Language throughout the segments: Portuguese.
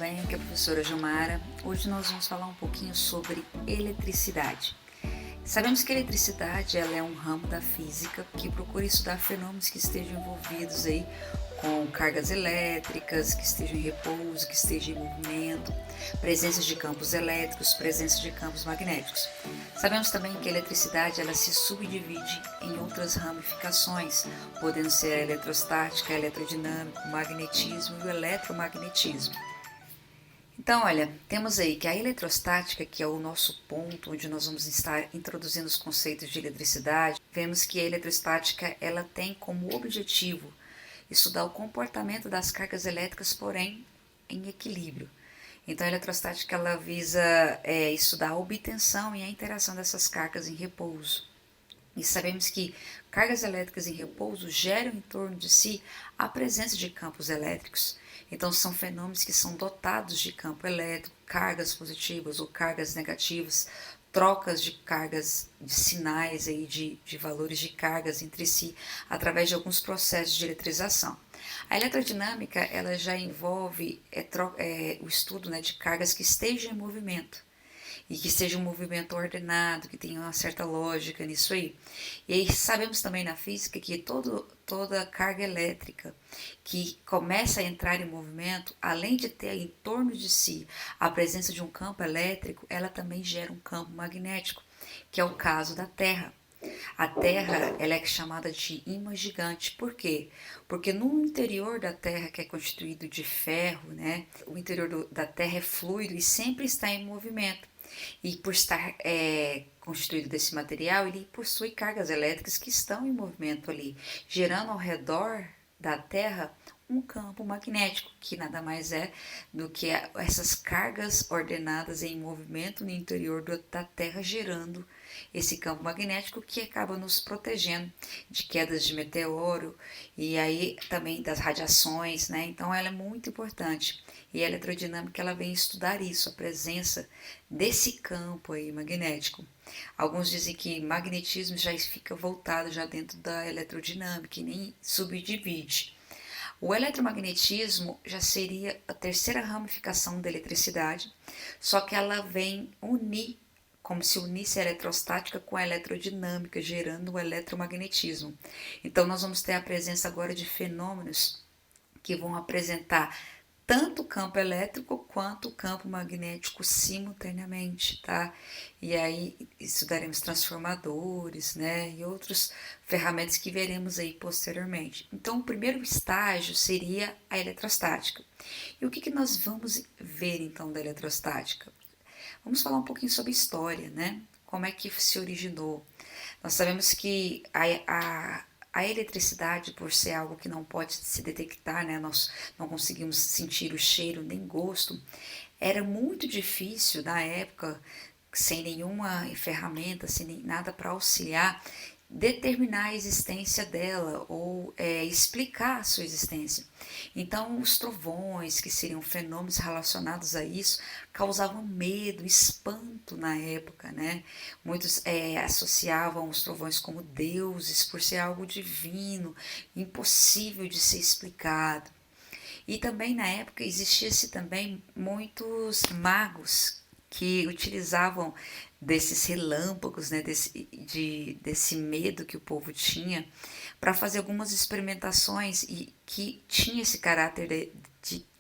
bem? Aqui é a professora Gilmara. Hoje nós vamos falar um pouquinho sobre eletricidade. Sabemos que a eletricidade ela é um ramo da física que procura estudar fenômenos que estejam envolvidos aí com cargas elétricas, que estejam em repouso, que estejam em movimento, presença de campos elétricos, presença de campos magnéticos. Sabemos também que a eletricidade ela se subdivide em outras ramificações, podendo ser a eletrostática, a eletrodinâmica, o magnetismo e o eletromagnetismo. Então, olha, temos aí que a eletrostática, que é o nosso ponto onde nós vamos estar introduzindo os conceitos de eletricidade, vemos que a eletrostática ela tem como objetivo estudar o comportamento das cargas elétricas, porém em equilíbrio. Então, a eletrostática ela visa estudar a obtenção e a interação dessas cargas em repouso. E sabemos que cargas elétricas em repouso geram em torno de si a presença de campos elétricos. Então, são fenômenos que são dotados de campo elétrico, cargas positivas ou cargas negativas, trocas de cargas, de sinais, aí, de valores de cargas entre si, através de alguns processos de eletrização. A eletrodinâmica ela já envolve o estudo, né, de cargas que estejam em movimento e que seja um movimento ordenado, que tenha uma certa lógica nisso aí. E aí sabemos também na física que toda carga elétrica que começa a entrar em movimento, além de ter em torno de si a presença de um campo elétrico, ela também gera um campo magnético, que é o caso da Terra. A Terra ela é chamada de imã gigante. Por quê? Porque no interior da Terra, que é constituído de ferro, né, o interior da Terra é fluido e sempre está em movimento. E por estar constituído desse material, ele possui cargas elétricas que estão em movimento ali, gerando ao redor da Terra um campo magnético, que nada mais é do que essas cargas ordenadas em movimento no interior da Terra, gerando esse campo magnético que acaba nos protegendo de quedas de meteoro e aí também das radiações, né? Então ela é muito importante. E a eletrodinâmica ela vem estudar isso, a presença desse campo aí magnético. Alguns dizem que magnetismo já fica voltado já dentro da eletrodinâmica e nem subdivide. O eletromagnetismo já seria a terceira ramificação da eletricidade, só que ela vem unir, como se unisse a eletrostática com a eletrodinâmica, gerando o eletromagnetismo. Então nós vamos ter a presença agora de fenômenos que vão apresentar tanto o campo elétrico quanto o campo magnético simultaneamente, tá? E aí estudaremos transformadores, né? E outras ferramentas que veremos aí posteriormente. Então, o primeiro estágio seria a eletrostática. E o que nós vamos ver então da eletrostática? Vamos falar um pouquinho sobre história, né? Como é que se originou? Nós sabemos que a eletricidade, por ser algo que não pode se detectar, né? Nós não conseguimos sentir o cheiro nem gosto, era muito difícil na época, sem nenhuma ferramenta, sem nada para auxiliar, determinar a existência dela ou explicar a sua existência. Então, os trovões, que seriam fenômenos relacionados a isso, causavam medo, espanto na época, né? Muitos associavam os trovões como deuses, por ser algo divino, impossível de ser explicado. E também na época existia-se também muitos magos que utilizavam desses relâmpagos, né, desse medo que o povo tinha, para fazer algumas experimentações e que tinha esse caráter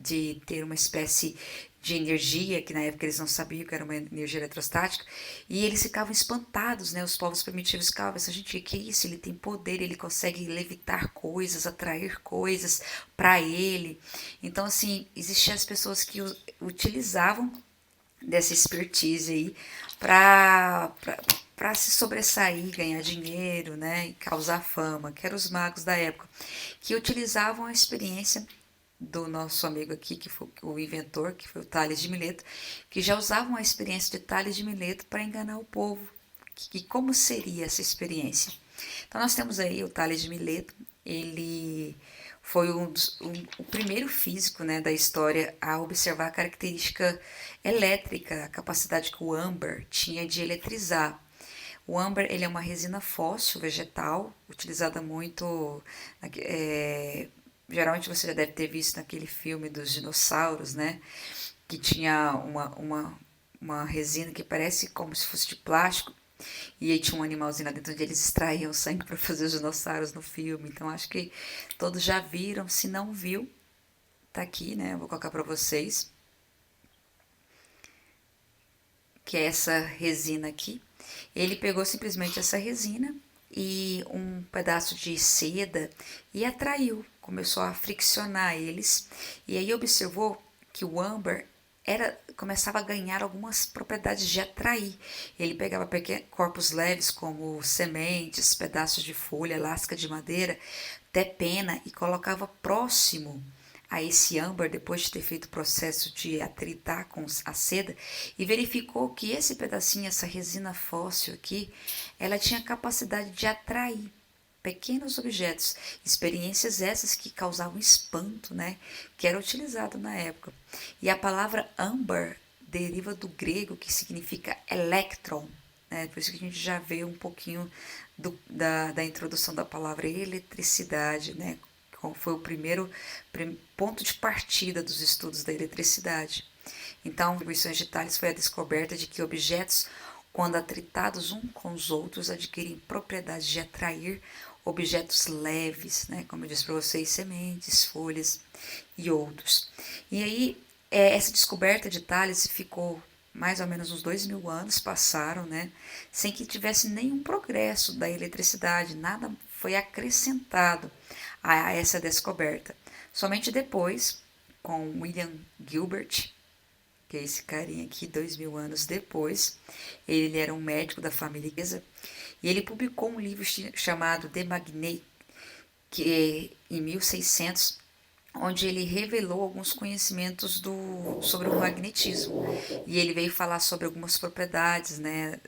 de ter uma espécie de energia, que na época eles não sabiam que era uma energia eletrostática, e eles ficavam espantados, né? Os povos primitivos ficavam, essa gente, que é isso? Ele tem poder, ele consegue levitar coisas, atrair coisas para ele. Então, assim, existiam as pessoas que utilizavam dessa expertise aí para se sobressair, ganhar dinheiro, né, e causar fama, que eram os magos da época, que utilizavam a experiência do nosso amigo aqui, que foi o inventor, que foi o Tales de Mileto, que já usavam a experiência de Tales de Mileto para enganar o povo. Que como seria essa experiência? Então nós temos aí o Tales de Mileto, ele foi o primeiro físico, né, da história a observar a característica elétrica, a capacidade que o âmbar tinha de eletrizar. O âmbar ele é uma resina fóssil vegetal, utilizada muito geralmente você já deve ter visto naquele filme dos dinossauros, né? que tinha uma resina que parece como se fosse de plástico. E aí tinha um animalzinho lá dentro onde eles extraíam sangue para fazer os dinossauros no filme. Então acho que todos já viram. Se não viu, tá aqui, né? Eu vou colocar para vocês. Que é essa resina aqui. Ele pegou simplesmente essa resina e um pedaço de seda e atraiu, começou a friccionar eles. E aí observou que o âmbar começava a ganhar algumas propriedades de atrair. Ele pegava corpos leves como sementes, pedaços de folha, lasca de madeira, até pena e colocava próximo a esse âmbar depois de ter feito o processo de atritar com a seda e verificou que esse pedacinho, essa resina fóssil aqui, ela tinha capacidade de atrair pequenos objetos, experiências essas que causavam espanto, né, que era utilizado na época. E a palavra âmbar deriva do grego que significa elétron, né, por isso que a gente já vê um pouquinho da introdução da palavra eletricidade, né, foi o primeiro ponto de partida dos estudos da eletricidade. Então, a contribuição de Thales foi a descoberta de que objetos, quando atritados uns com os outros, adquirem propriedade de atrair objetos leves, né? Como eu disse para vocês, sementes, folhas e outros. E aí, essa descoberta de Thales ficou mais ou menos uns 2000 anos passaram, né? Sem que tivesse nenhum progresso da eletricidade, nada foi acrescentado a essa descoberta. Somente depois, com William Gilbert, que é esse carinha aqui, 2000 anos depois, ele era um médico da família inglesa, e ele publicou um livro chamado De Magne, que em 1600, onde ele revelou alguns conhecimentos sobre o magnetismo. E ele veio falar sobre algumas propriedades, né,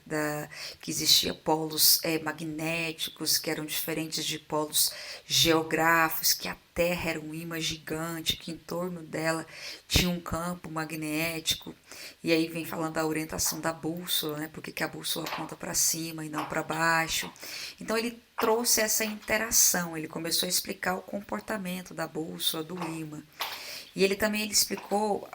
que existia polos magnéticos, que eram diferentes de polos geográficos, que a Terra era um imã gigante, que em torno dela tinha um campo magnético. E aí vem falando da orientação da bússola, né, porque que a bússola aponta para cima e não para baixo. Então ele trouxe essa interação, ele começou a explicar o comportamento da bússola, do ímã. E ele também explicou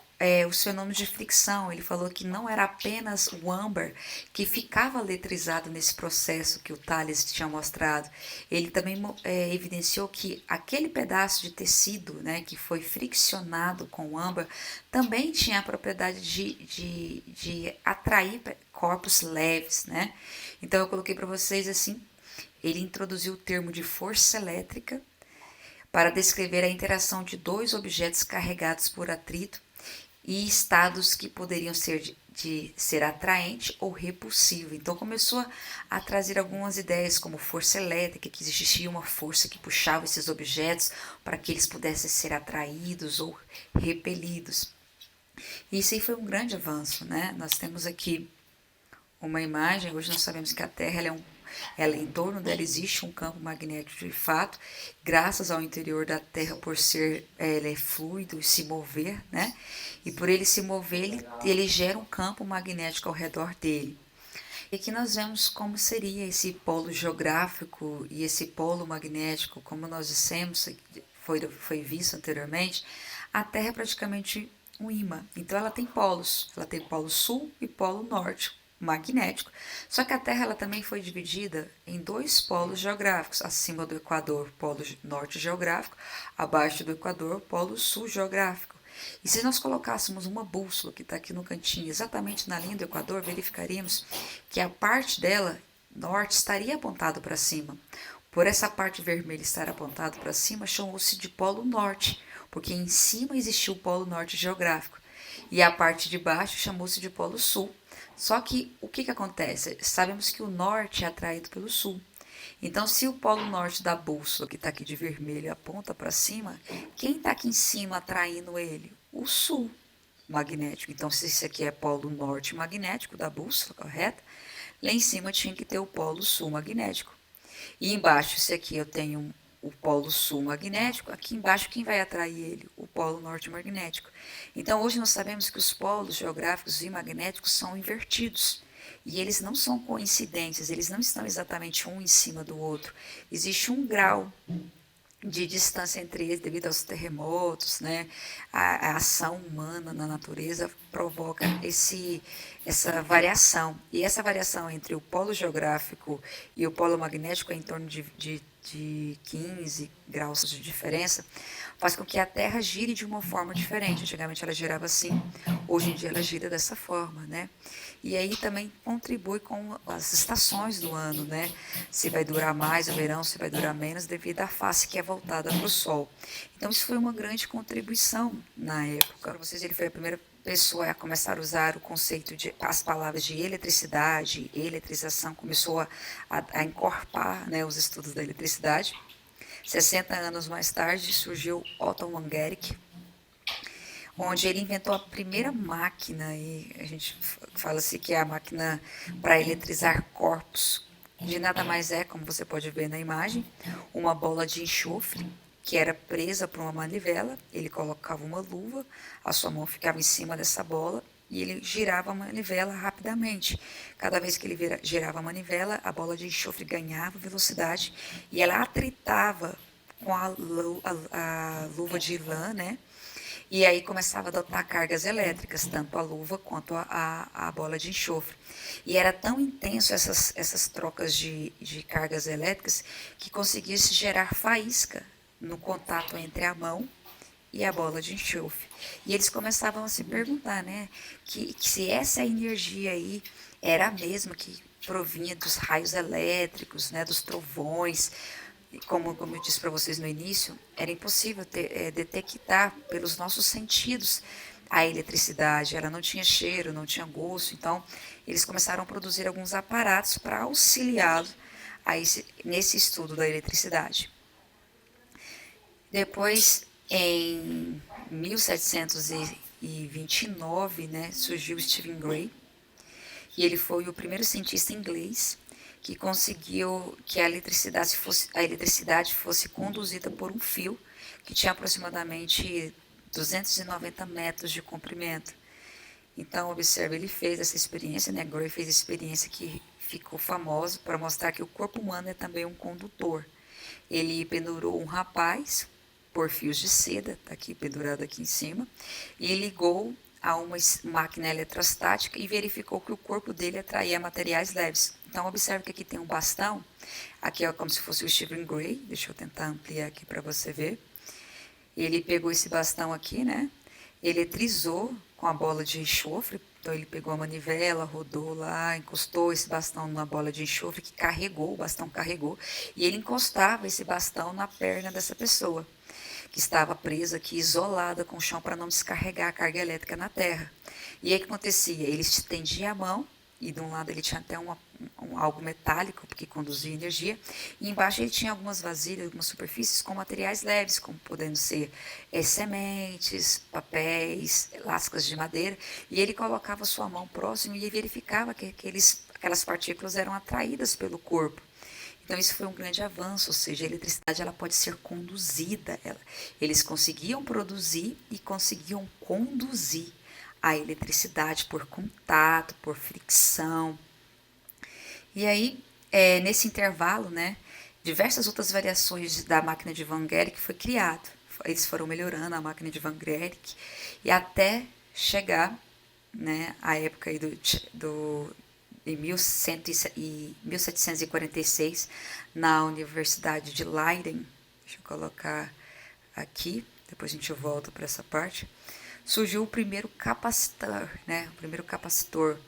os fenômenos de fricção. Ele falou que não era apenas o âmbar que ficava eletrizado nesse processo que o Thales tinha mostrado. Ele também evidenciou que aquele pedaço de tecido, né, que foi friccionado com o âmbar também tinha a propriedade de atrair corpos leves, né? Então eu coloquei para vocês assim. Ele introduziu o termo de força elétrica para descrever a interação de dois objetos carregados por atrito e estados que poderiam ser de ser atraente ou repulsivo. Então começou a trazer algumas ideias como força elétrica, que existia uma força que puxava esses objetos para que eles pudessem ser atraídos ou repelidos. E isso aí foi um grande avanço, né? Nós temos aqui uma imagem, hoje nós sabemos que a Terra em torno dela existe um campo magnético de fato, graças ao interior da Terra por ser ela é fluido e se mover, né? E por ele se mover, ele gera um campo magnético ao redor dele. E aqui nós vemos como seria esse polo geográfico e esse polo magnético, como nós dissemos, foi visto anteriormente, a Terra é praticamente um ímã. Então ela tem polo sul e polo norte, magnético. Só que a Terra ela também foi dividida em dois polos geográficos, acima do Equador, polo norte geográfico, abaixo do Equador, polo sul geográfico. E se nós colocássemos uma bússola que está aqui no cantinho, exatamente na linha do Equador, verificaríamos que a parte dela, norte, estaria apontado para cima. Por essa parte vermelha estar apontado para cima, chamou-se de polo norte, porque em cima existiu o polo norte geográfico. E a parte de baixo chamou-se de polo sul. Só que o que acontece? Sabemos que o norte é atraído pelo sul. Então, se o polo norte da bússola, que está aqui de vermelho, aponta para cima, quem está aqui em cima atraindo ele? O sul magnético. Então, se esse aqui é polo norte magnético da bússola, correto? Lá em cima tinha que ter o polo sul magnético. E embaixo, se aqui eu tenho o polo sul magnético, aqui embaixo quem vai atrair ele? O polo norte magnético. Então hoje nós sabemos que os polos geográficos e magnéticos são invertidos. E eles não são coincidentes, eles não estão exatamente um em cima do outro. Existe um grau de distância entre eles devido aos terremotos, né? A ação humana na natureza provoca essa variação. E essa variação entre o polo geográfico e o polo magnético é em torno de 15 graus de diferença, faz com que a Terra gire de uma forma diferente. Antigamente ela girava assim, hoje em dia ela gira dessa forma, né? E aí também contribui com as estações do ano, né? Se vai durar mais o verão, se vai durar menos, devido à face que é voltada para o Sol. Então isso foi uma grande contribuição na época. Para vocês, ele foi a primeira pessoa a começar a usar o conceito de as palavras de eletricidade, eletrização, começou a encorpar, né, os estudos da eletricidade. 60 anos mais tarde surgiu Otto von Guericke, onde ele inventou a primeira máquina, e a gente fala assim que é a máquina para eletrizar corpos, de nada mais é, como você pode ver na imagem, uma bola de enxofre que era presa por uma manivela. Ele colocava uma luva, a sua mão ficava em cima dessa bola e ele girava a manivela rapidamente. Cada vez que ele girava a manivela, a bola de enxofre ganhava velocidade e ela atritava com a luva de lã, né? E aí começava a adotar cargas elétricas, tanto a luva quanto a bola de enxofre. E era tão intenso essas trocas de cargas elétricas que conseguia-se gerar faísca no contato entre a mão e a bola de enxofre. E eles começavam a se perguntar, né, que se essa energia aí era a mesma que provinha dos raios elétricos, né, dos trovões. Como eu disse para vocês no início, era impossível detectar pelos nossos sentidos a eletricidade. Ela não tinha cheiro, não tinha gosto. Então, eles começaram a produzir alguns aparatos para auxiliá-los nesse estudo da eletricidade. Depois, em 1729, né, surgiu Stephen Gray, e ele foi o primeiro cientista inglês que conseguiu que a eletricidade fosse conduzida por um fio que tinha aproximadamente 290 metros de comprimento. Então, observe, ele fez essa experiência, né? Gray fez a experiência que ficou famosa para mostrar que o corpo humano é também um condutor. Ele pendurou um rapaz por fios de seda, está aqui pendurado aqui em cima, e ligou a uma máquina eletrostática e verificou que o corpo dele atraía materiais leves. Então, observe que aqui tem um bastão, aqui é como se fosse o Stephen Gray, deixa eu tentar ampliar aqui para você ver. Ele pegou esse bastão aqui, né? Eletrizou com a bola de enxofre, então ele pegou a manivela, rodou lá, encostou esse bastão numa bola de enxofre que carregou, o bastão carregou, e ele encostava esse bastão na perna dessa pessoa, que estava presa aqui, isolada com o chão para não descarregar a carga elétrica na terra. E aí o que acontecia? Ele estendia a mão, e de um lado ele tinha até algo metálico, que conduzia energia, e embaixo ele tinha algumas vasilhas, algumas superfícies com materiais leves, como podendo ser sementes, papéis, lascas de madeira, e ele colocava sua mão próximo e verificava que aquelas partículas eram atraídas pelo corpo. Então, isso foi um grande avanço, ou seja, a eletricidade ela pode ser conduzida. Eles conseguiam produzir e conseguiam conduzir a eletricidade por contato, por fricção. E aí, nesse intervalo, né, diversas outras variações da máquina de Van Guericke foi criado. Eles foram melhorando a máquina de Van Guericke e até chegar, né, à época aí em 1746, na Universidade de Leiden, deixa eu colocar aqui, depois a gente volta para essa parte, surgiu o primeiro capacitor, né? O primeiro capacitor,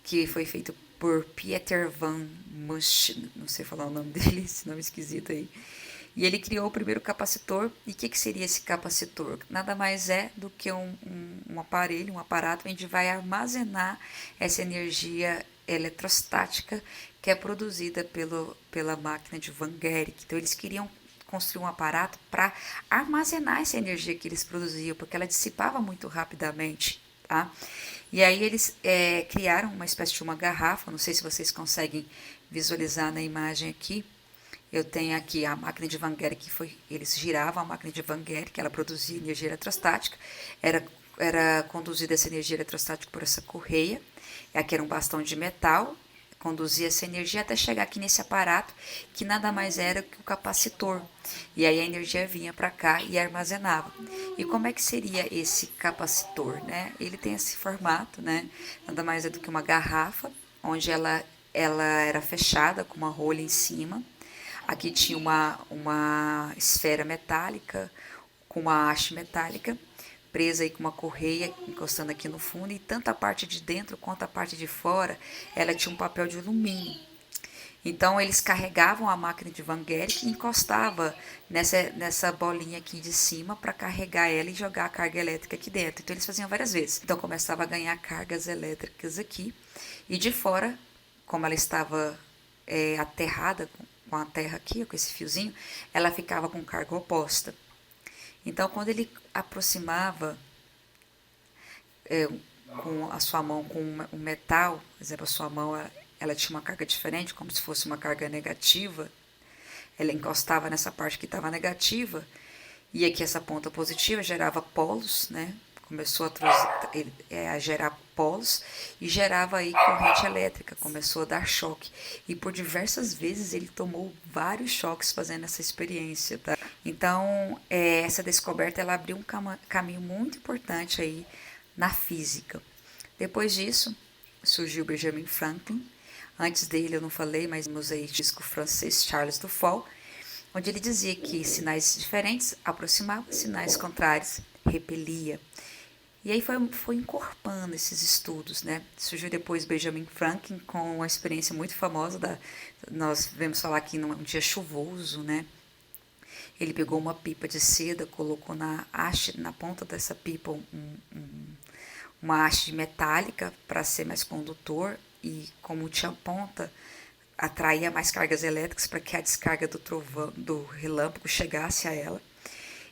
que foi feito por Pieter van Musch, não sei falar o nome dele, esse nome esquisito aí. E ele criou o primeiro capacitor. E o que seria esse capacitor? Nada mais é do que um aparelho, um aparato, onde vai armazenar essa energia eletrostática que é produzida pela máquina de Van Guericke. Então, eles queriam construir um aparato para armazenar essa energia que eles produziam, porque ela dissipava muito rapidamente, tá? E aí eles criaram uma espécie de uma garrafa, não sei se vocês conseguem visualizar na imagem aqui. Eu tenho aqui a máquina de Van Guericke, eles giravam a máquina de Van Guericke, ela produzia energia eletrostática, era conduzida essa energia eletrostática por essa correia, aqui era um bastão de metal, conduzia essa energia até chegar aqui nesse aparato, que nada mais era que o capacitor. E aí a energia vinha para cá e armazenava. E como é que seria esse capacitor, né? Ele tem esse formato, né? Nada mais é do que uma garrafa, onde ela era fechada com uma rolha em cima. Aqui tinha uma esfera metálica com uma haste metálica presa aí com uma correia encostando aqui no fundo, e tanto a parte de dentro quanto a parte de fora ela tinha um papel de alumínio. Então eles carregavam a máquina de Van Guericke e encostava nessa bolinha aqui de cima para carregar ela e jogar a carga elétrica aqui dentro. Então eles faziam várias vezes. Então começava a ganhar cargas elétricas aqui, e de fora, como ela estava aterrada com a terra aqui, com esse fiozinho, ela ficava com carga oposta. Então, quando ele aproximava com a sua mão com um metal, por exemplo, a sua mão ela tinha uma carga diferente, como se fosse uma carga negativa, ela encostava nessa parte que estava negativa, e aqui essa ponta positiva gerava polos, né? Começou a gerar polos e gerava aí corrente elétrica, começou a dar choque. E por diversas vezes ele tomou vários choques fazendo essa experiência, tá? Então, essa descoberta ela abriu um caminho muito importante aí na física. Depois disso, surgiu Benjamin Franklin. Antes dele eu não falei, mas usei o disco francês Charles Dufour, onde ele dizia que sinais diferentes aproximavam, sinais contrários repelia. E aí foi encorpando esses estudos, né? Surgiu depois Benjamin Franklin com uma experiência muito famosa, nós vemos falar aqui num dia chuvoso, né? Ele pegou uma pipa de seda, colocou na ponta dessa pipa uma haste metálica para ser mais condutor, e como tinha ponta, atraía mais cargas elétricas para que a descarga do trovão, do relâmpago chegasse a ela.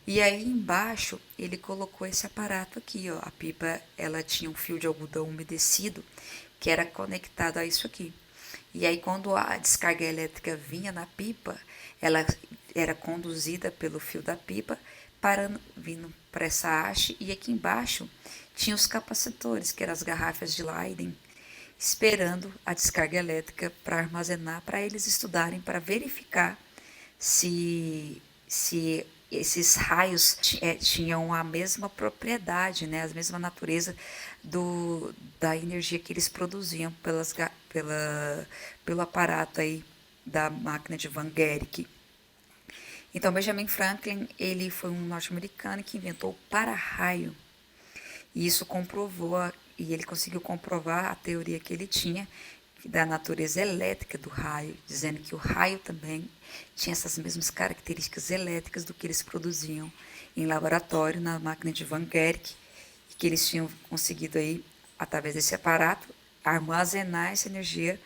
E aí embaixo ele colocou esse aparato aqui, ó. A pipa ela tinha um fio de algodão umedecido que era conectado a isso aqui. E aí quando a descarga elétrica vinha na pipa, ela era conduzida pelo fio da pipa, vindo para essa haste, e aqui embaixo tinha os capacitores, que eram as garrafas de Leyden, esperando a descarga elétrica para armazenar, para eles estudarem, para verificar se esses raios tinham a mesma propriedade, né, a mesma natureza da energia que eles produziam pelo aparato aí da máquina de Van Guericke. Então, Benjamin Franklin ele foi um norte-americano que inventou o para-raio. E isso e ele conseguiu comprovar a teoria que ele tinha da natureza elétrica do raio, dizendo que o raio também tinha essas mesmas características elétricas do que eles produziam em laboratório na máquina de Van Guericke, e que eles tinham conseguido aí, através desse aparato, armazenar essa energia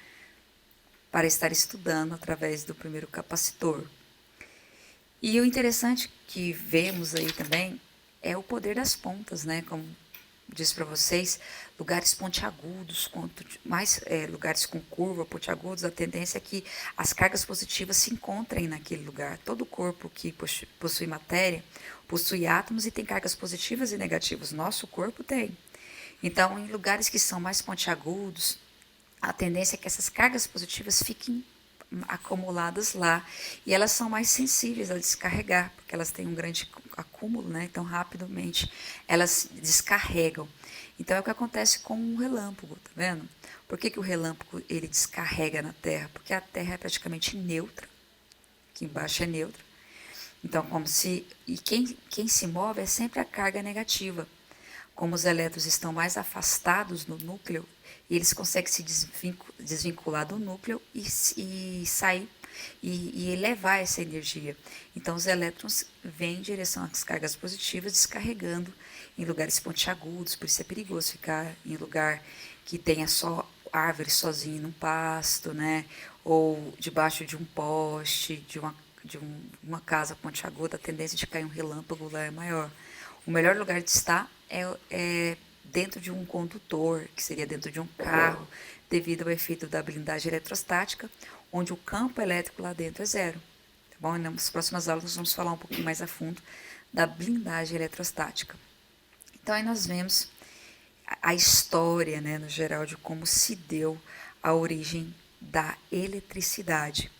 para estar estudando através do primeiro capacitor. E o interessante que vemos aí também é o poder das pontas, né? Como disse para vocês, lugares pontiagudos, quanto mais lugares com curva, pontiagudos, a tendência é que as cargas positivas se encontrem naquele lugar. Todo corpo que possui matéria possui átomos e tem cargas positivas e negativas. Nosso corpo tem. Então, em lugares que são mais pontiagudos, a tendência é que essas cargas positivas fiquem acumuladas lá, e elas são mais sensíveis a descarregar, porque elas têm um grande acúmulo, né? Então rapidamente elas descarregam. Então é o que acontece com o relâmpago, tá vendo? Por que o relâmpago ele descarrega na Terra? Porque a Terra é praticamente neutra, aqui embaixo é neutra. Então quem se move é sempre a carga negativa. Como os elétrons estão mais afastados no núcleo, eles conseguem se desvincular do núcleo e sair e elevar essa energia. Então, os elétrons vêm em direção às cargas positivas, descarregando em lugares pontiagudos. Por isso é perigoso ficar em lugar que tenha só árvore sozinho num pasto, né? Ou debaixo de um poste, de uma casa pontiaguda. A tendência de cair um relâmpago lá é maior. O melhor lugar de estar é dentro de um condutor, que seria dentro de um carro, devido ao efeito da blindagem eletrostática, onde o campo elétrico lá dentro é zero. Tá bom? E nas próximas aulas nós vamos falar um pouquinho mais a fundo da blindagem eletrostática. Então aí nós vemos a história, né, no geral, de como se deu a origem da eletricidade.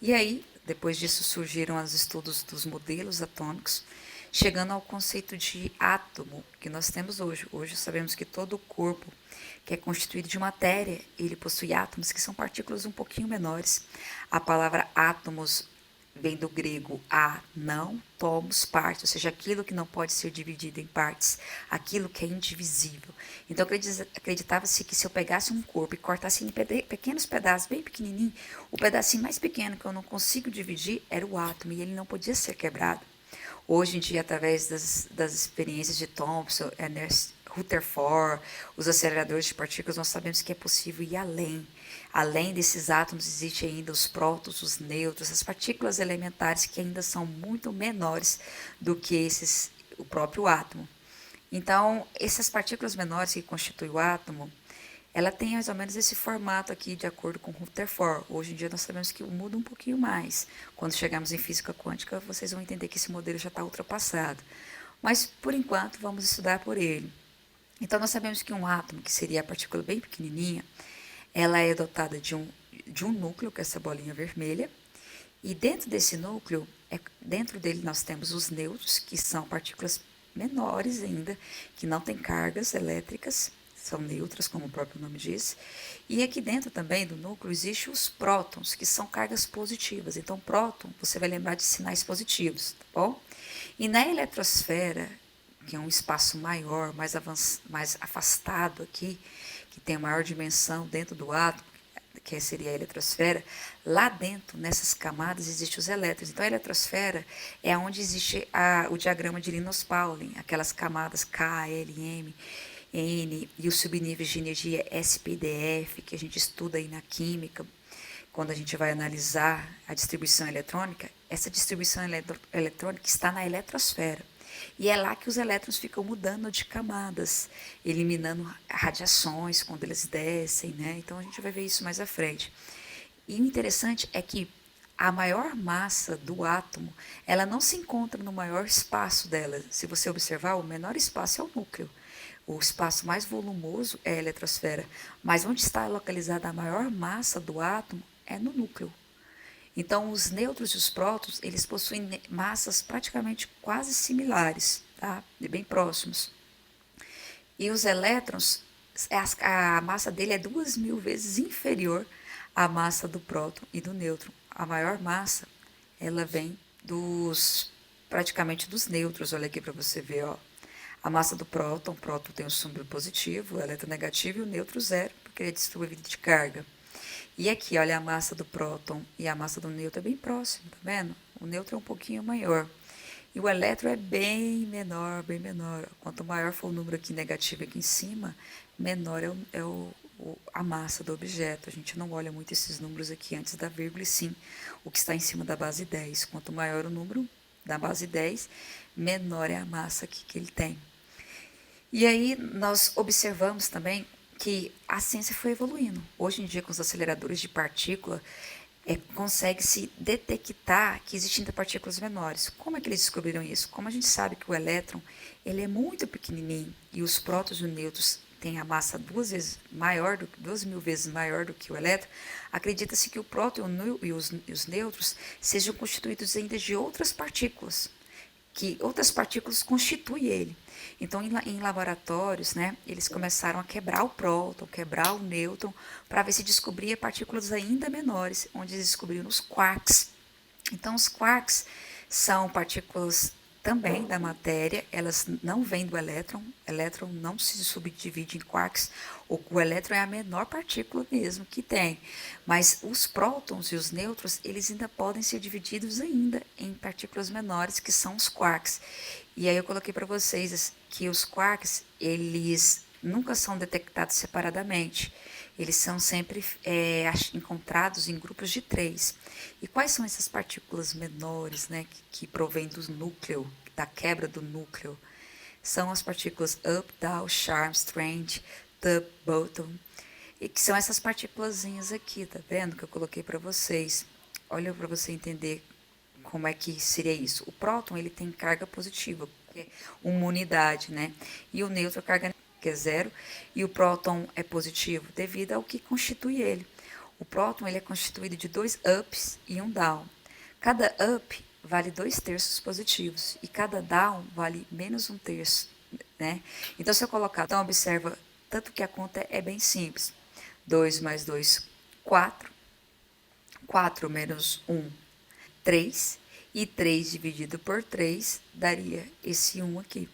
E aí, depois disso, surgiram os estudos dos modelos atômicos, chegando ao conceito de átomo que nós temos hoje. Hoje sabemos que todo o corpo que é constituído de matéria, ele possui átomos que são partículas um pouquinho menores. A palavra átomos vem do grego a não tomos parte, ou seja, aquilo que não pode ser dividido em partes, aquilo que é indivisível. Então acreditava-se que se eu pegasse um corpo e cortasse em pequenos pedaços, bem pequenininho, o pedacinho mais pequeno que eu não consigo dividir era o átomo e ele não podia ser quebrado. Hoje em dia, através das experiências de Thomson, Rutherford, os aceleradores de partículas, nós sabemos que é possível ir além. Além desses átomos, existem ainda os prótons, os nêutrons, as partículas elementares que ainda são muito menores do que o próprio átomo. Então, essas partículas menores que constituem o átomo, ela tem mais ou menos esse formato aqui, de acordo com Rutherford. Hoje em dia nós sabemos que muda um pouquinho mais. Quando chegarmos em física quântica, vocês vão entender que esse modelo já está ultrapassado. Mas, por enquanto, vamos estudar por ele. Então, nós sabemos que um átomo, que seria a partícula bem pequenininha, ela é dotada de um núcleo, que é essa bolinha vermelha, e dentro desse núcleo, dentro dele nós temos os nêutrons, que são partículas menores ainda, que não têm cargas elétricas, são neutras, como o próprio nome diz. E aqui dentro também do núcleo existem os prótons, que são cargas positivas. Então, próton, você vai lembrar de sinais positivos, tá bom? E na eletrosfera, que é um espaço maior, mais afastado aqui, que tem a maior dimensão dentro do átomo, que seria a eletrosfera, lá dentro, nessas camadas, existem os elétrons. Então, a eletrosfera é onde existe o diagrama de Linus-Pauling, aquelas camadas K, L, M, N e os subníveis de energia SP e DF, que a gente estuda aí na química, quando a gente vai analisar a distribuição eletrônica. Essa distribuição eletrônica está na eletrosfera. E é lá que os elétrons ficam mudando de camadas, eliminando radiações quando eles descem, né? Então a gente vai ver isso mais à frente. E o interessante é que a maior massa do átomo, ela não se encontra no maior espaço dela. Se você observar, o menor espaço é o núcleo. O espaço mais volumoso é a eletrosfera. Mas onde está localizada a maior massa do átomo é no núcleo. Então, os nêutrons e os prótons, eles possuem massas praticamente quase similares, tá? Bem próximos. E os elétrons, a massa dele é 2.000 vezes inferior à massa do próton e do nêutron. A maior massa, ela vem praticamente dos nêutrons. Olha aqui para você ver, ó. A massa do próton, o próton tem o símbolo positivo, o elétron negativo e o nêutron zero, porque ele é distribuído de carga. E aqui, olha, a massa do próton e a massa do nêutron é bem próximo, tá vendo? O nêutron é um pouquinho maior. E o elétron é bem menor, bem menor. Quanto maior for o número aqui negativo aqui em cima, menor é a massa do objeto. A gente não olha muito esses números aqui antes da vírgula, e sim o que está em cima da base 10. Quanto maior o número da base 10, menor é a massa que ele tem. E aí nós observamos também que a ciência foi evoluindo. Hoje em dia, com os aceleradores de partícula, consegue-se detectar que existem ainda partículas menores. Como é que eles descobriram isso? Como a gente sabe que o elétron ele é muito pequenininho e os prótons e os nêutrons têm a massa 2.000 vezes maior do que o elétron, acredita-se que o próton e os nêutrons sejam constituídos ainda de outras partículas, que outras partículas constituem ele. Então, em laboratórios, né, eles começaram a quebrar o próton, quebrar o nêutron, para ver se descobria partículas ainda menores, onde eles descobriram os quarks. Então, os quarks são partículas também da matéria, elas não vêm do elétron, o elétron não se subdivide em quarks, o elétron é a menor partícula mesmo que tem, mas os prótons e os nêutrons, eles ainda podem ser divididos ainda em partículas menores, que são os quarks. E aí eu coloquei para vocês que os quarks, eles nunca são detectados separadamente, eles são sempre encontrados em grupos de 3. E quais são essas partículas menores, né, que provêm do núcleo, da quebra do núcleo? São as partículas up, down, charm, strange, top, bottom, e que são essas partículazinhas aqui, tá vendo, que eu coloquei para vocês. Olha para você entender como é que seria isso. O próton, ele tem carga positiva, que é uma unidade, né? E o nêutron, carga que é 0, e o próton é positivo devido ao que constitui ele. O próton ele é constituído de 2 ups e um down. Cada up vale 2/3 positivos e cada down vale menos 1/3, né? Então, se eu colocar, então observa, tanto que a conta é bem simples. 2 mais 2, 4. 4 menos 1, 3. E 3 dividido por 3 daria esse 1 aqui.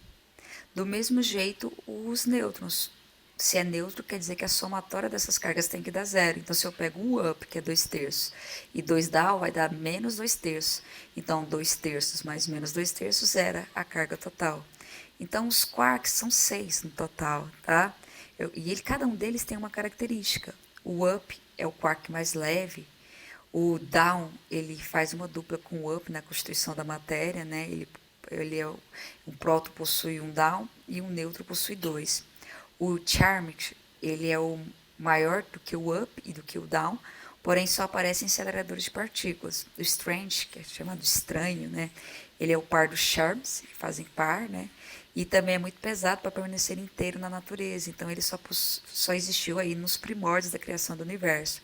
Do mesmo jeito, os nêutrons. Se é neutro, quer dizer que a somatória dessas cargas tem que dar zero. Então, se eu pego um up, que é 2/3, e 2 down, vai dar menos 2/3. Então, 2/3 mais menos 2/3 zera a carga total. Então, os quarks são 6 no total, tá? Cada um deles tem uma característica. O up é o quark mais leve. O down, ele faz uma dupla com o up na constituição da matéria, né? O próton possui um down e um neutro possui 2. O charming, ele é o maior do que o up e do que o down, porém só aparece em aceleradores de partículas. O strange, que é chamado estranho, né? Ele é o par dos charms, fazem par, né? E também é muito pesado para permanecer inteiro na natureza, então ele só existiu aí nos primórdios da criação do universo.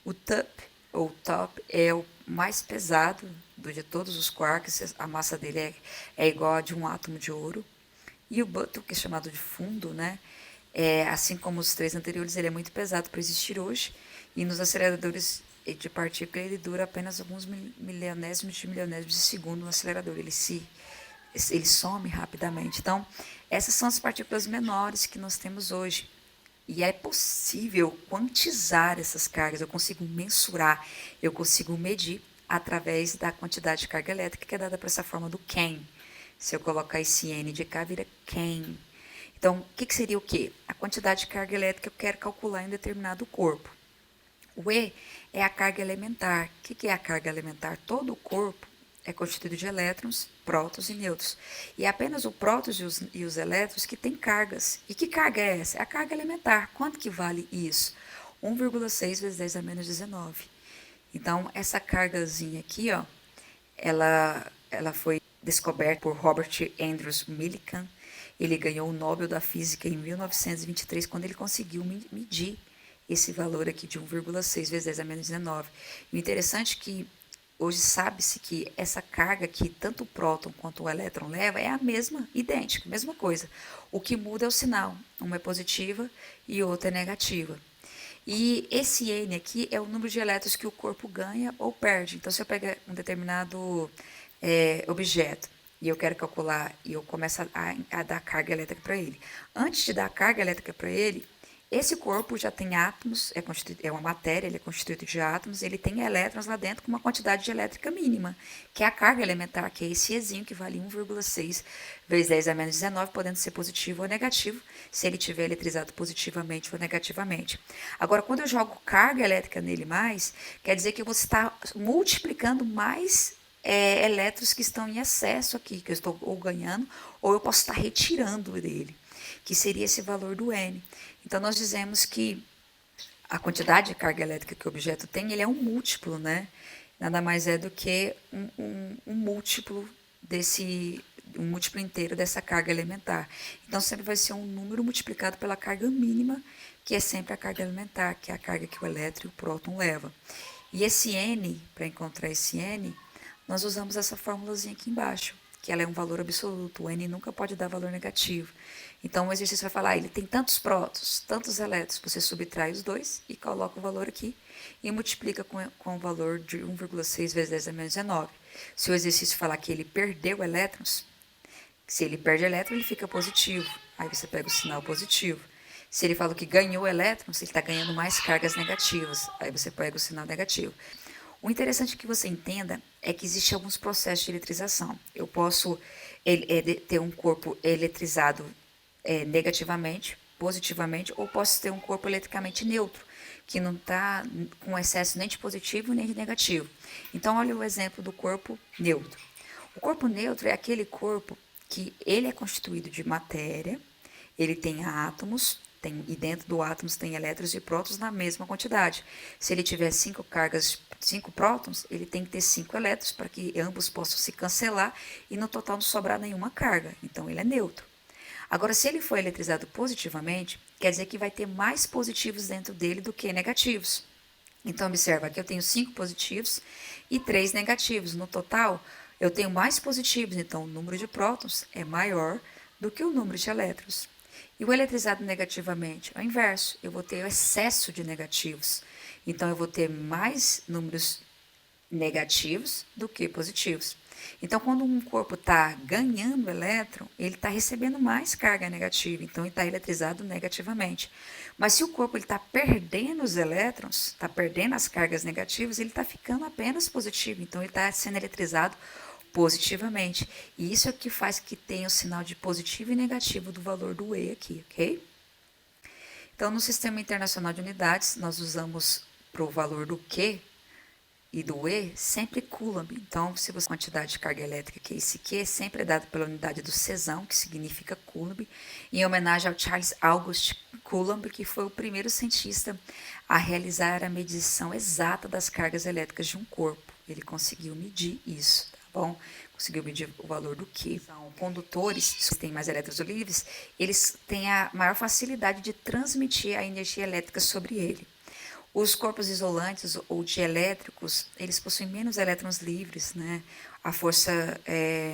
O tup, ou top, é o mais pesado de todos os quarks, a massa dele é igual a de um átomo de ouro. E o button, que é chamado de fundo, né? Assim como os 3 anteriores, ele é muito pesado para existir hoje, e nos aceleradores de partícula ele dura apenas alguns milionésimos de segundo no acelerador, ele some rapidamente. Então, essas são as partículas menores que nós temos hoje. E é possível quantizar essas cargas, eu consigo mensurar, eu consigo medir através da quantidade de carga elétrica que é dada por essa forma do Ken. Se eu colocar esse N de cá, vira Ken. Então, o que seria o quê? A quantidade de carga elétrica que eu quero calcular em determinado corpo. O E é a carga elementar. O que é a carga elementar? Todo o corpo é constituído de elétrons, prótons e nêutrons. E é apenas o prótons e os elétrons que têm cargas. E que carga é essa? É a carga elementar. Quanto que vale isso? 1,6 vezes 10 a menos 19. Então, essa cargazinha aqui, ó, ela foi descoberta por Robert Andrews Millikan. Ele ganhou o Nobel da Física em 1923, quando ele conseguiu medir esse valor aqui de 1,6 vezes 10 a menos 19. E o interessante é que hoje sabe-se que essa carga que tanto o próton quanto o elétron leva é a mesma, idêntica, mesma coisa. O que muda é o sinal. Uma é positiva e outra é negativa. E esse N aqui é o número de elétrons que o corpo ganha ou perde. Então, se eu pegar um determinado objeto e eu quero calcular e eu começo a dar carga elétrica para ele. Antes de dar carga elétrica para ele, esse corpo já tem átomos, é uma matéria, ele é constituído de átomos, ele tem elétrons lá dentro com uma quantidade de elétrica mínima, que é a carga elementar, que é esse Ezinho, que vale 1,6 vezes 10 a menos 19, podendo ser positivo ou negativo, se ele estiver eletrizado positivamente ou negativamente. Agora, quando eu jogo carga elétrica nele mais, quer dizer que eu vou estar multiplicando mais elétrons que estão em excesso aqui, que eu estou ou ganhando, ou eu posso estar retirando dele, que seria esse valor do N. Então, nós dizemos que a quantidade de carga elétrica que o objeto tem, ele é um múltiplo, né? Nada mais é do que um múltiplo um múltiplo inteiro dessa carga elementar. Então, sempre vai ser um número multiplicado pela carga mínima, que é sempre a carga elementar, que é a carga que o elétron e o próton levam. E esse N, para encontrar esse N, nós usamos essa formulazinha aqui embaixo, que ela é um valor absoluto. O N nunca pode dar valor negativo. Então, o exercício vai falar, ele tem tantos prótons, tantos elétrons. Você subtrai os dois e coloca o valor aqui e multiplica com o valor de 1,6 vezes 10 a menos 19. Se o exercício falar que ele perdeu elétrons, se ele perde elétrons, ele fica positivo. Aí você pega o sinal positivo. Se ele fala que ganhou elétrons, ele está ganhando mais cargas negativas. Aí você pega o sinal negativo. O interessante que você entenda é que existem alguns processos de eletrização. Eu posso ter um corpo eletrizado negativamente, positivamente, ou posso ter um corpo eletricamente neutro, que não está com excesso nem de positivo nem de negativo. Então, olha o exemplo do corpo neutro. O corpo neutro é aquele corpo que ele é constituído de matéria, ele tem átomos, e dentro do átomos tem elétrons e prótons na mesma quantidade. Se ele tiver 5 prótons, ele tem que ter 5 elétrons para que ambos possam se cancelar e no total não sobrar nenhuma carga. Então, ele é neutro. Agora, se ele for eletrizado positivamente, quer dizer que vai ter mais positivos dentro dele do que negativos. Então, observa, aqui eu tenho 5 positivos e 3 negativos. No total, eu tenho mais positivos, então o número de prótons é maior do que o número de elétrons. E o eletrizado negativamente, é o inverso, eu vou ter o excesso de negativos. Então, eu vou ter mais números negativos do que positivos. Então, quando um corpo está ganhando elétron, ele está recebendo mais carga negativa, então ele está eletrizado negativamente. Mas se o corpo está perdendo os elétrons, está perdendo as cargas negativas, ele está ficando apenas positivo, então ele está sendo eletrizado positivamente. E isso é o que faz que tenha o sinal de positivo e negativo do valor do E aqui, ok? Então, no Sistema Internacional de Unidades, nós usamos para o valor do Q e do E sempre Coulomb. Então, se você quantidade de carga elétrica, que é esse Q, sempre é dado pela unidade do cesão, que significa Coulomb, em homenagem ao Charles Augustus Coulomb, que foi o primeiro cientista a realizar a medição exata das cargas elétricas de um corpo. Ele conseguiu medir isso, tá bom? Conseguiu medir o valor do Q. São condutores, que têm mais elétrons livres, eles têm a maior facilidade de transmitir a energia elétrica sobre ele. Os corpos isolantes ou dielétricos, eles possuem menos elétrons livres, né? A força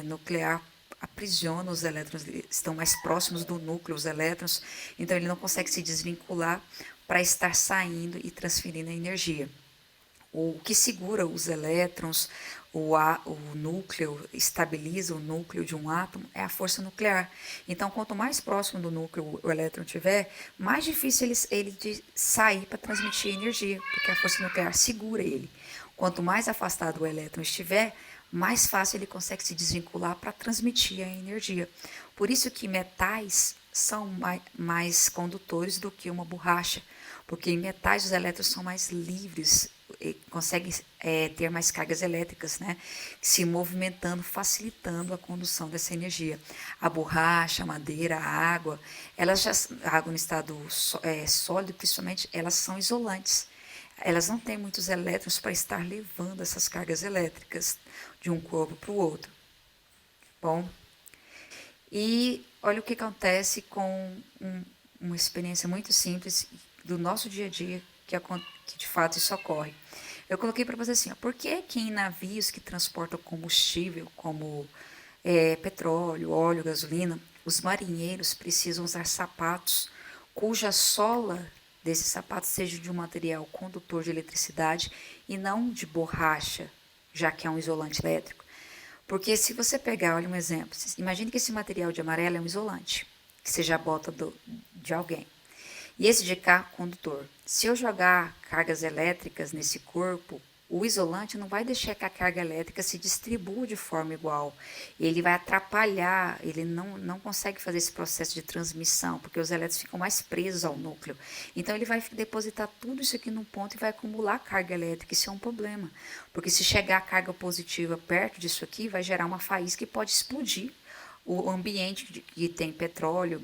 nuclear aprisiona os elétrons, estão mais próximos do núcleo, os elétrons, então ele não consegue se desvincular para estar saindo e transferindo a energia. O que segura os elétrons, o núcleo, estabiliza o núcleo de um átomo, é a força nuclear. Então, quanto mais próximo do núcleo o elétron tiver, mais difícil ele de sair para transmitir energia, porque a força nuclear segura ele. Quanto mais afastado o elétron estiver, mais fácil ele consegue se desvincular para transmitir a energia. Por isso que metais são mais condutores do que uma borracha, porque em metais os elétrons são mais livres, conseguem ter mais cargas elétricas, né, se movimentando, facilitando a condução dessa energia. A borracha, a madeira, a água, a água no estado sólido, principalmente, elas são isolantes. Elas não têm muitos elétrons para estar levando essas cargas elétricas de um corpo para o outro. Bom, e olha o que acontece com uma experiência muito simples do nosso dia a dia, que de fato isso ocorre. Eu coloquei para você assim, ó, por que em navios que transportam combustível, como petróleo, óleo, gasolina, os marinheiros precisam usar sapatos cuja sola desses sapatos seja de um material condutor de eletricidade e não de borracha, já que é um isolante elétrico? Porque se você pegar, olha um exemplo, imagine que esse material de amarelo é um isolante, que seja a bota de alguém. E esse de cá, condutor. Se eu jogar cargas elétricas nesse corpo, o isolante não vai deixar que a carga elétrica se distribua de forma igual. Ele vai atrapalhar, ele não consegue fazer esse processo de transmissão, porque os elétrons ficam mais presos ao núcleo. Então, ele vai depositar tudo isso aqui num ponto e vai acumular carga elétrica. Isso é um problema, porque se chegar a carga positiva perto disso aqui, vai gerar uma faísca que pode explodir o ambiente que tem petróleo,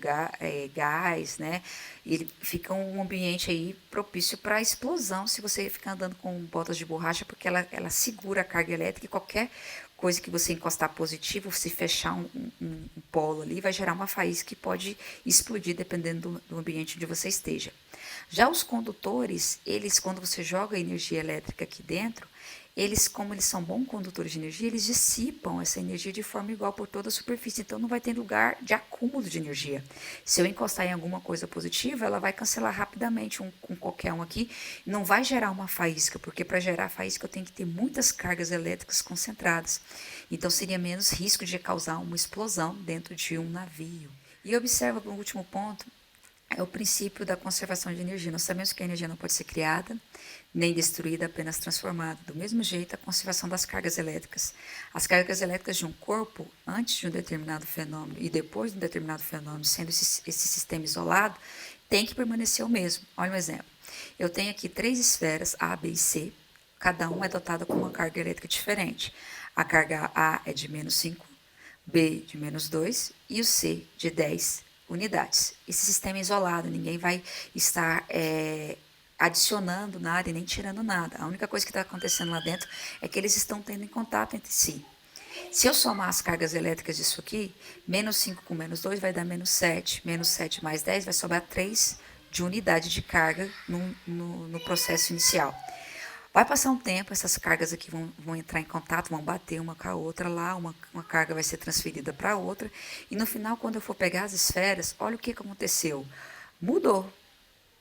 gás, né? Ele fica um ambiente aí propício para explosão se você ficar andando com botas de borracha, porque ela segura a carga elétrica e qualquer coisa que você encostar positivo, se fechar um polo ali, vai gerar uma faísca que pode explodir dependendo do ambiente onde você esteja. Já os condutores, eles, quando você joga energia elétrica aqui dentro, como eles são bons condutores de energia, eles dissipam essa energia de forma igual por toda a superfície. Então, não vai ter lugar de acúmulo de energia. Se eu encostar em alguma coisa positiva, ela vai cancelar rapidamente com qualquer um aqui. Não vai gerar uma faísca, porque para gerar faísca eu tenho que ter muitas cargas elétricas concentradas. Então, seria menos risco de causar uma explosão dentro de um navio. E observa, no último ponto, é o princípio da conservação de energia. Nós sabemos que a energia não pode ser criada, nem destruída, apenas transformada. Do mesmo jeito, a conservação das cargas elétricas. As cargas elétricas de um corpo, antes de um determinado fenômeno e depois de um determinado fenômeno, sendo esse sistema isolado, tem que permanecer o mesmo. Olha um exemplo. Eu tenho aqui 3 esferas, A, B e C. Cada uma é dotada com uma carga elétrica diferente. A carga A é de -5, B de -2 e o C de 10 unidades. Esse sistema é isolado, ninguém vai estar adicionando nada e nem tirando nada. A única coisa que está acontecendo lá dentro é que eles estão tendo em contato entre si. Se eu somar as cargas elétricas disso aqui, -5 com -2 vai dar -7, -7 mais 10 vai sobrar 3 de unidade de carga no processo inicial. Vai passar um tempo, essas cargas aqui vão entrar em contato, vão bater uma com a outra lá, uma carga vai ser transferida para outra, e no final, quando eu for pegar as esferas, olha o que aconteceu. Mudou.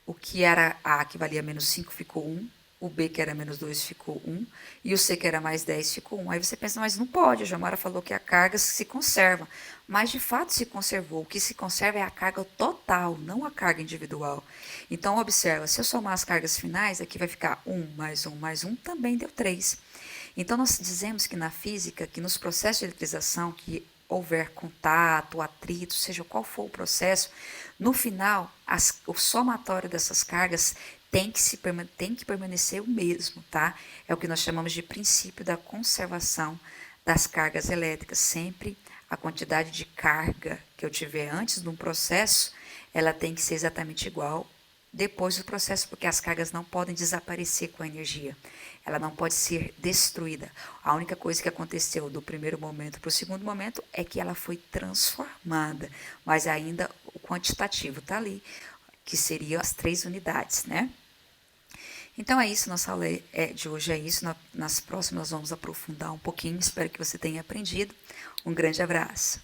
O que era A, que valia menos 5, ficou 1. O B, que era menos 2, ficou 1. E o C, que era mais 10, ficou 1. Aí você pensa, mas não pode. A Jamara falou que a carga se conserva. Mas, de fato, se conservou. O que se conserva é a carga total, não a carga individual. Então, observa, se eu somar as cargas finais, aqui vai ficar 1 mais 1 mais 1, também deu 3. Então, nós dizemos que na física, que nos processos de eletrização, que houver contato, atrito, seja qual for o processo, no final, o somatório dessas cargas tem que permanecer o mesmo, tá? É o que nós chamamos de princípio da conservação das cargas elétricas. Sempre a quantidade de carga que eu tiver antes de um processo, ela tem que ser exatamente igual depois do processo, porque as cargas não podem desaparecer com a energia. Ela não pode ser destruída. A única coisa que aconteceu do primeiro momento para o segundo momento é que ela foi transformada, mas ainda o quantitativo está ali, que seriam as 3 unidades, né? Então é isso, nossa aula de hoje é isso. Nas próximas vamos aprofundar um pouquinho, espero que você tenha aprendido. Um grande abraço.